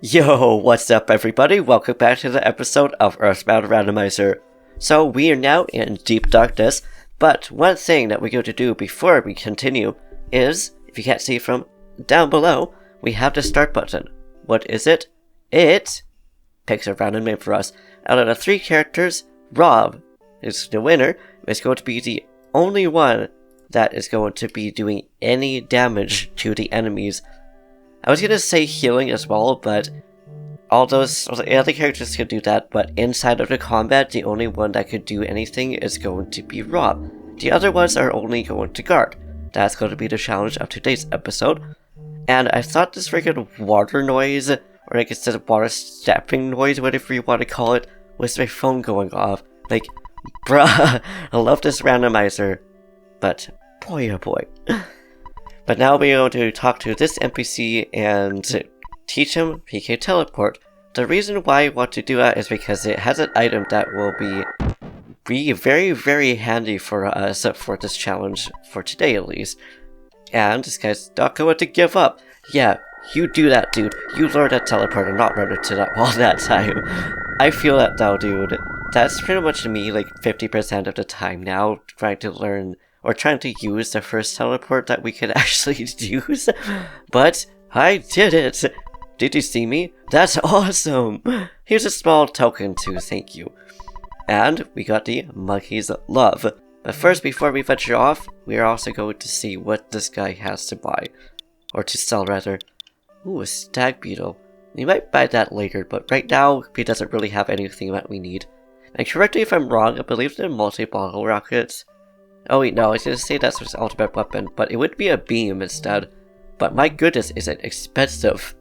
Yo, what's up everybody? Welcome back to the episode of Earthbound Randomizer. So we are now in deep darkness, but one thing that we're going to do before we continue is, if you can't see from down below, we have the start button. What is it? It picks a random name for us. Out of the three characters, Rob is the winner. It's going to be the only one that is going to be doing any damage to the enemies. I was gonna say healing as well, but all those other characters could do that, but inside of the combat, the only one that could do anything is going to be Rob. The other ones are only going to guard. That's going to be the challenge of today's episode. And I thought this freaking water noise, or like instead of water stepping noise, whatever you want to call it, was my phone going off. Like, bruh, I love this randomizer, but boy oh boy. But now we're going to talk to this NPC and teach him he can teleport. The reason why I want to do that is because it has an item that will be very, very handy for us for this challenge, for today at least. And this guy's not going to give up. Yeah, you do that, dude. You learn to teleport and not run into that wall that time. I feel that though, dude. That's pretty much me like 50% of the time now, trying to learn or trying to use the first teleport that we could actually use. But I did it! Did you see me? That's awesome! Here's a small token too, thank you. And we got the Monkey's Love. But first, before we venture off, we are also going to see what this guy has to buy. Or to sell, rather. Ooh, a stag beetle. We might buy that later, but right now, he doesn't really have anything that we need. And correct me if I'm wrong, I believe they're multi-bottle rockets. Oh wait, no, I was gonna say that's his ultimate weapon, but it would be a beam instead. But my goodness, is it expensive.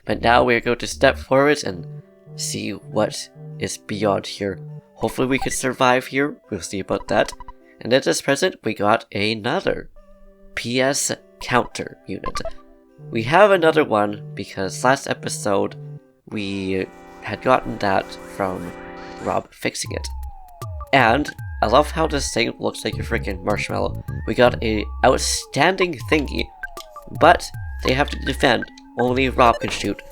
But now we're going to step forward and see what is beyond here. Hopefully we can survive here, we'll see about that. And at this present, we got another PS counter unit. We have another one because last episode we had gotten that from Rob fixing it. And I love how this thing looks like a freaking marshmallow. We got a outstanding thingy, but they have to defend. Only Rob can shoot.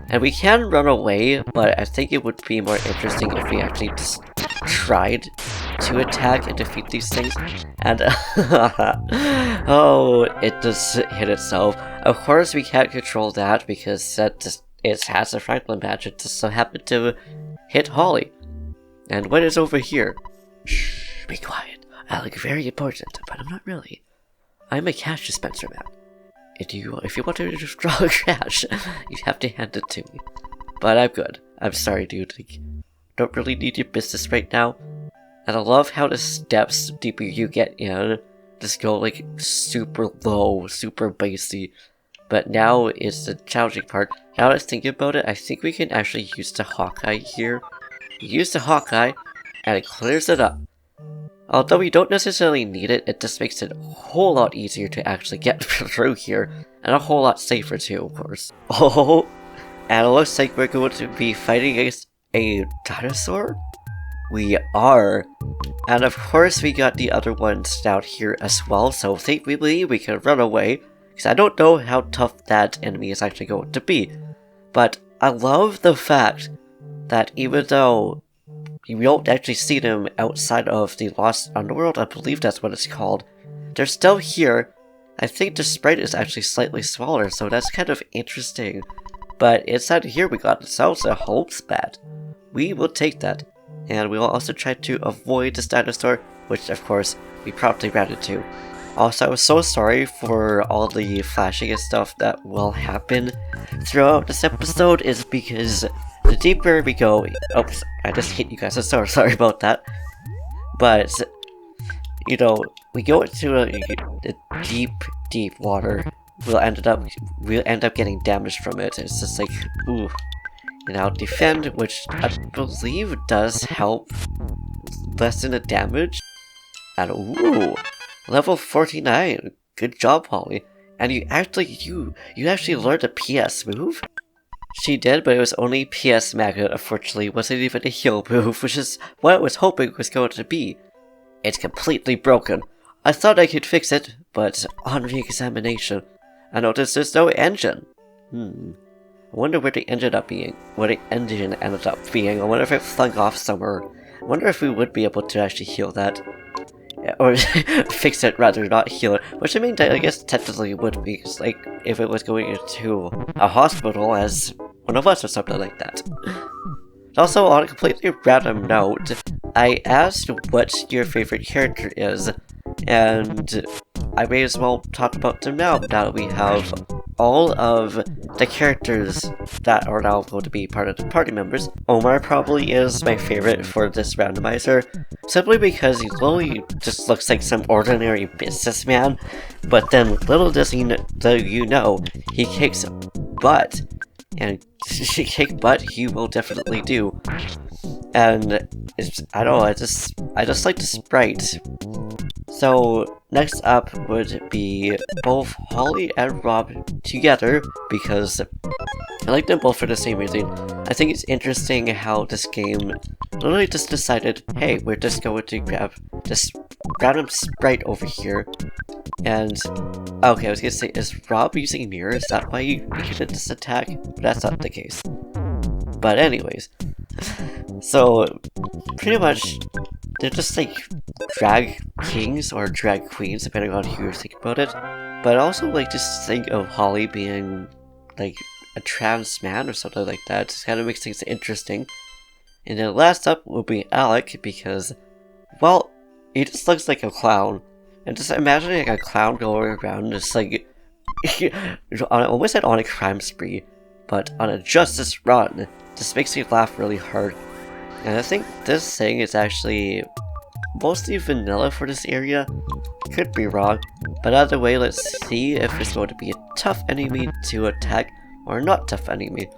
And we can run away, but I think it would be more interesting if we actually just tried to attack and defeat these things. And oh, it just hit itself. Of course we can't control that because it has a Franklin badge. It just so happened to hit Holly. And what is over here? Shh, be quiet. I look very important, but I'm not really. I'm a cash dispenser man. If you want to draw cash, you have to hand it to me. But I'm good. I'm sorry, dude. Like, don't really need your business right now. And I love how the steps deeper you get in just go like super low, super bassy. But now is the challenging part. Now that I think about it, I think we can actually use the Hawkeye here. Use the Hawkeye, and it clears it up. Although we don't necessarily need it, it just makes it a whole lot easier to actually get through here, and a whole lot safer too, of course. Oh, and it looks like we're going to be fighting against a dinosaur? We are. And of course we got the other ones down here as well, so we believe we can run away, because I don't know how tough that enemy is actually going to be. But I love the fact that even though you don't actually see them outside of the Lost Underworld, I believe that's what it's called, they're still here. I think the sprite is actually slightly smaller, so that's kind of interesting. But inside here we got ourselves a home spot. We will take that. And we will also try to avoid this dinosaur, which of course we promptly ran into. Also, I was so sorry for all the flashing and stuff that will happen throughout this episode, is because the deeper we go, oops, I just hit you guys, I'm so sorry about that. But, you know, we go into a deep, deep water, we'll end up getting damaged from it. It's just like, ooh. And now defend, which I believe does help lessen the damage. And ooh, level 49. Good job, Holly. And you actually learned a PS move? She did, but it was only PS Magnet, unfortunately. It wasn't even a heal move, which is what I was hoping it was going to be. It's completely broken. I thought I could fix it, but on re-examination, I noticed there's no engine. I wonder where they ended up being. Where the engine ended up being. I wonder if it flung off somewhere. I wonder if we would be able to actually heal that. Or fix it rather, not heal it. Which I mean, I guess technically it would be, because, like, if it was going into a hospital as one of us or something like that. Also, on a completely random note, I asked what your favorite character is, and I may as well talk about them now that we have all of the characters that are now going to be part of the party members. Omar probably is my favorite for this randomizer, simply because he literally just looks like some ordinary businessman, but then little does you know, he kicks butt, and to kick butt he will definitely do. And I don't know, I just like the sprite. So next up would be both Holly and Rob together, because I like them both for the same reason. I think it's interesting how this game literally just decided, hey, we're just going to grab this random sprite over here. And okay, I was gonna say, is Rob using mirror? Is that why you did this attack? But that's not the case. But anyways, so pretty much they're just like drag kings or drag queens, depending on who you think about it. But I also like to think of Holly being like a trans man or something like that. It kind of makes things interesting. And then last up will be Alec, because, well, he just looks like a clown. And just imagining like a clown going around just like I almost said on a crime spree, but on a justice run, just makes me laugh really hard. And I think this thing is actually mostly vanilla for this area. Could be wrong, but either way, let's see if it's going to be a tough enemy to attack or not tough enemy.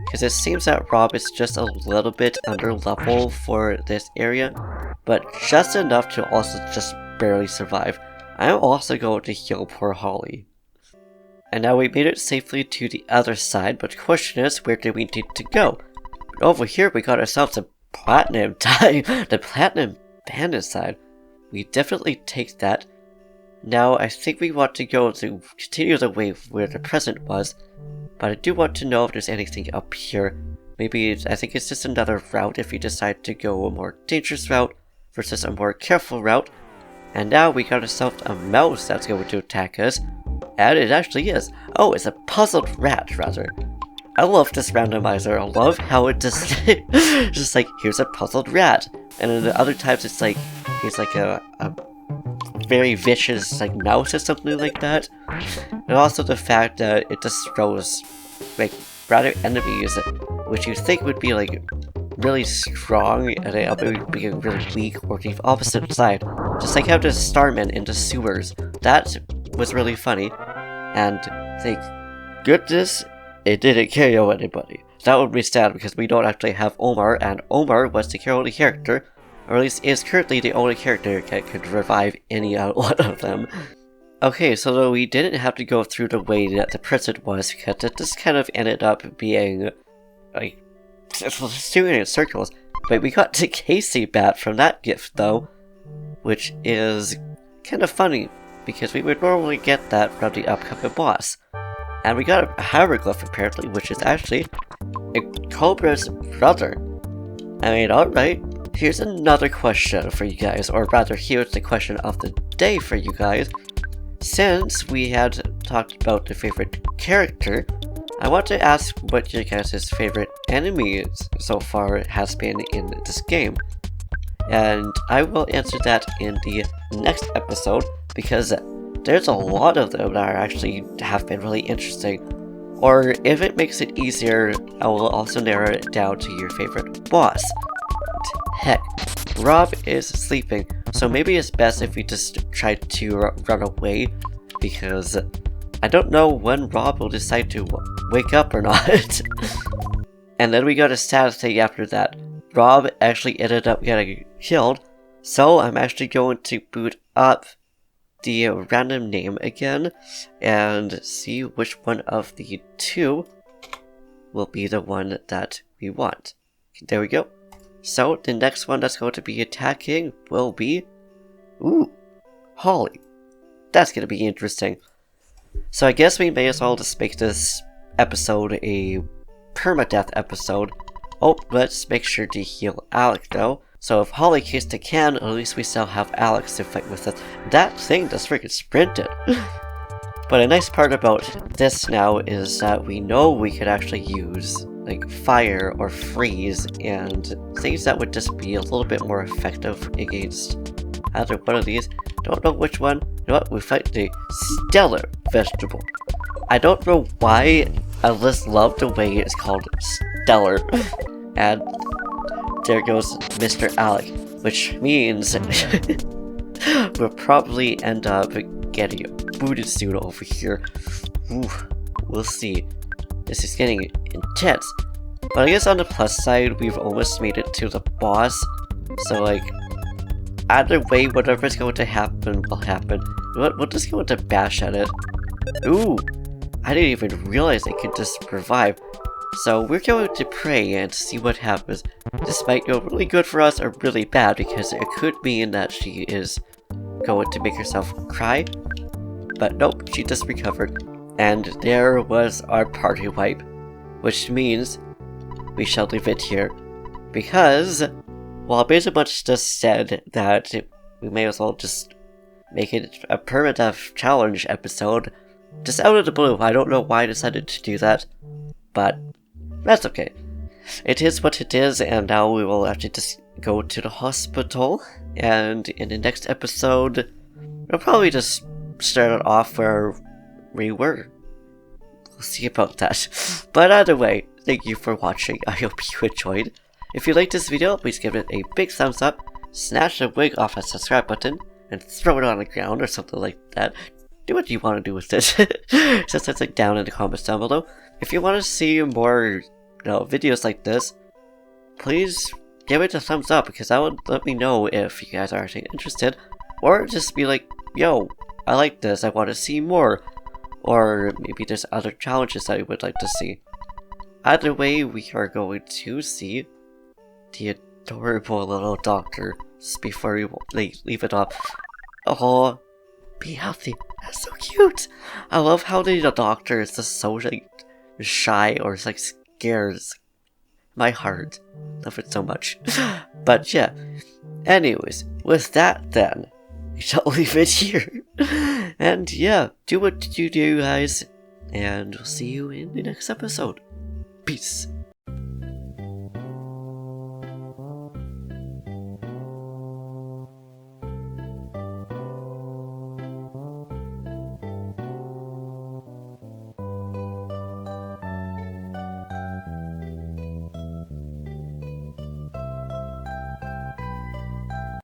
Because it seems that Rob is just a little bit under level for this area, but just enough to also just barely survive. I am also going to heal poor Holly. And now we made it safely to the other side, but the question is, where do we need to go? Over here we got ourselves a platinum tie, the platinum bandit side. We definitely take that. Now I think we want to go to continue the way where the present was, but I do want to know if there's anything up here. Maybe I think it's just another route if we decide to go a more dangerous route versus a more careful route. And now we got ourselves a mouse that's going to attack us. And it actually is. Oh, it's a puzzled rat, rather. I love this randomizer. I love how it just, just like, here's a puzzled rat. And then the other times it's like, he's like a very vicious like mouse or something like that. And also the fact that it just throws like rather enemies which you think would be like really strong and they would be really weak or the opposite side. Just like how the Starman in the sewers. That was really funny. And thank goodness it didn't KO anybody. That would be sad because we don't actually have Omar, and Omar was the only character, or at least is currently the only character that could revive any one of them. Okay, so though we didn't have to go through the way that the prison was, because it just kind of ended up being like just doing it in circles. But we got the Casey bat from that gift though, which is kind of funny because we would normally get that from the upcoming boss. And we got a hieroglyph apparently, which is actually a Cobra's brother. I mean, alright, here's another question for you guys, or rather, here's the question of the day for you guys. Since we had talked about the favorite character, I want to ask what your guys' favorite enemies so far has been in this game. And I will answer that in the next episode, because there's a lot of them that are actually have been really interesting. Or if it makes it easier, I will also narrow it down to your favorite boss. Heck, Rob is sleeping, so maybe it's best if we just try to run away, because I don't know when Rob will decide to wake up or not. And then we got a sad thing after that. Rob actually ended up getting killed, so I'm actually going to boot up the random name again and see which one of the two will be the one that we want. There we go. So the next one that's going to be attacking will be Holly. That's going to be interesting. So I guess we may as well just make this episode a permadeath episode. Oh, let's make sure to heal Alex though. So if Holly kicks the can, at least we still have Alex to fight with us. That thing just freaking sprinted. But a nice part about this now is that we know we could actually use like fire or freeze and things that would just be a little bit more effective against either one of these. Don't know which one. You know what? We fight the stellar vegetable. I don't know why I just love the way it's called stellar. And there goes Mr. Alec, which means we'll probably end up getting a booted suit over here. Ooh, we'll see. This is getting intense. But I guess on the plus side, we've almost made it to the boss. So like, either way, whatever's going to happen will happen. You know what? We'll just go into bash at it. Ooh, I didn't even realize I could just revive. So we're going to pray and see what happens. This might go really good for us or really bad because it could mean that she is going to make herself cry. But nope, she just recovered. And there was our party wipe. Which means we shall leave it here. Because, well, basically much just said that we may as well just make it a permadeath challenge episode. Just out of the blue. I don't know why I decided to do that. But that's okay. It is what it is, and now we will actually just go to the hospital. And in the next episode, we'll probably just start it off where we were. We'll see about that. But either way, thank you for watching. I hope you enjoyed. If you liked this video, please give it a big thumbs up, snatch the wig off that subscribe button, and throw it on the ground or something like that. Do what you want to do with it. Just set it down in the comments down below. If you want to see more videos like this, please give it a thumbs up because that would let me know if you guys are actually interested. Or just be like, yo, I like this, I want to see more. Or maybe there's other challenges that you would like to see. Either way, we are going to see the adorable little doctor just before we leave it off. Oh, be healthy. That's so cute. I love how the doctor is just so like shy or like scared. My heart. Love it so much. But yeah. Anyways, with that then, we shall leave it here. And yeah, do what you do, guys. And we'll see you in the next episode. Peace.